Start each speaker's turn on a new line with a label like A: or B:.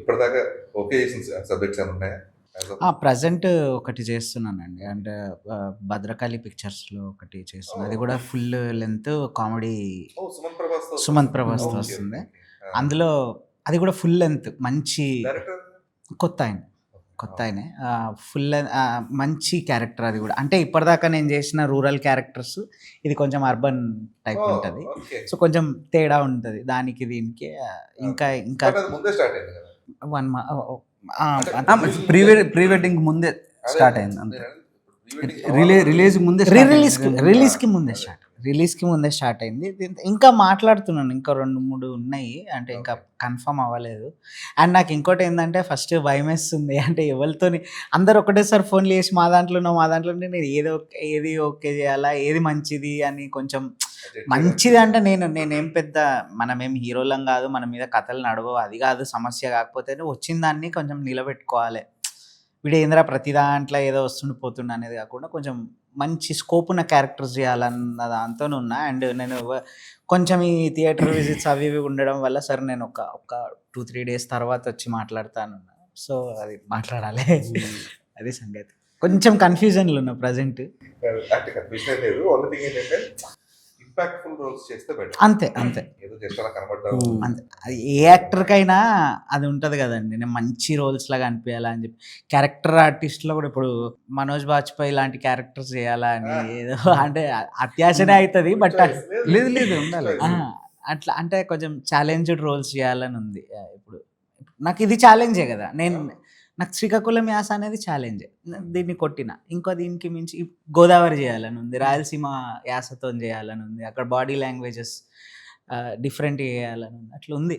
A: ఇప్పటిదాకా ఓకే చేసిన సబ్జెక్ట్స్ ఏమైనా ఉన్నాయా?
B: ప్రజెంట్ ఒకటి చేస్తున్నానండి. అంటే భద్రకాళి పిక్చర్స్‌లో ఒకటి చేస్తున్నా. అది కూడా ఫుల్ లెంత్ కామెడీ.
A: ఓహ్! సుమంత్ ప్రభాస్‌తో
B: సుమంత్
A: వస్తుందా?
B: ప్రభాస్‌తో
A: ఓకే.
B: వస్తుంది.
A: ఓకే. ఆ!
B: అందులో అది కూడా ఫుల్ లెంత్ మంచి
A: డైరెక్టర్?
B: కొత్త ఆయన. కొత్త ఆయనే. ఫుల్ మంచి క్యారెక్టర్ అది కూడా. అంటే ఇప్పటిదాకా నేను చేసిన రూరల్ క్యారెక్టర్స్ ఇది కొంచెం అర్బన్ టైప్
A: ఓహ్!
B: ఉంటది.
A: ఓకే.
B: సో, కొంచెం తేడా ఉంటది. దానికి దీనికి ఇంకా
A: ఓకే.
B: ఇంకా
A: బట్ అది ముందే స్టార్ట్ అయింది కదా!
B: 1 మ ఆ!
A: అంటే
C: ప్రీ వెడ్డింగ్ ముందే
A: అదే
C: స్టార్ట్ అయింది అంతే.
A: నేను ప్రీ వెడ్డింగ్
C: రిలీజ్ ముందే స్టార్ట్ అయింది.
B: రిలీజ్‌కి ముందే
A: అదే.
B: స్టార్ట్. రిలీజ్‌కి ముందే స్టార్ట్ అయింది. ఇంకా మాట్లాడుతున్నాను. ఇంకా 2, 3 ఉన్నాయి. అంటే ఇంకా
A: ఓకే.
B: కన్ఫర్మ్ అవ్వలేదు. అండ్ నాకు ఇంకోటేందంటే ఫస్ట్ భయమేస్తుంది. అంటే ఎవరితోని అందరూ ఒకటేసారి ఫోన్‌లు చేసి మా దాంట్లో ఉన్నావు, మా దాంట్లో ఉంటే నేను ఏది ఓకే చేయాలా? ఏది మంచిది అని కొంచెం మంచిది అంటే నేనేం పెద్ద మనమేం హీరోలం కాదు. మన మీద కథలు నడవవు. అది కాదు సమస్య. కాకపోతే వచ్చిన దాన్ని కొంచెం నిలబెట్టుకోవాలి. వీడేందిరా ప్రతి దాంట్లో ఏదో వస్తుండు పోతుండు అనేది కాకుండా కొంచెం మంచి స్కోప్ ఉన్న క్యారెక్టర్స్ చేయాలన్న దాంతోనున్నా. అండ్ నేను కొంచెం ఈ థియేటర్ విజిట్స్ అవి ఇవి ఉండడం వల్ల సరే నేను ఒక 2, 3 డేస్ తర్వాత వచ్చి మాట్లాడతానన్నా. సో, అది మాట్లాడాలి. అది సంగతి. కొంచెం కన్‌ఫ్యూజన్‌లో ఉన్నా ప్రెజెంట్.
A: అంటే కన్ఫ్యూషన్ లేదు. ఓన్లీ థింగ్ ఏంటంటే ఇంపాక్ట్‌ఫుల్ రోల్స్ చేస్తే బెటర్.
B: అంతే.
A: ఏదో జస్ట్ అలా కనపడ్డావు.
B: అంతే. అది ఏ యాక్టర్‌కైనా అది ఉంటది గదండీ. నేను మంచి రోల్స్‌లాగా అనిపియాలా అని జెప్పి. క్యారెక్టర్ ఆర్టిస్ట్‌లో గూడా ఇప్పుడు 'మనోజ్ బాజ్‌పేయి' లాంటి క్యారెక్టర్స్ జేయాలా అని ఏదో అంటే అత్యాశనే అయితది. బట్
C: లేదు ఉండాలి.
B: ఆ! అట్లా అంటే కొంచెం ఛాలెంజ్డ్ రోల్స్ చేయాలని ఉంది. ఇప్పుడు నాకిది ఛాలెంజే గదా! నాకు శ్రీకాకుళం యాస అనేది ఛాలెంజే. దీన్ని కొట్టిన. ఇంకో దీనికి మించి గోదావరి జేయాలని ఉంది. రాయలసీమ యాసతోని జేయాలని ఉంది. అక్కడ బాడీ లాంగ్వేజెస్ డిఫరెంట్‌గా జేయాలని ఉంది. అట్లుంది.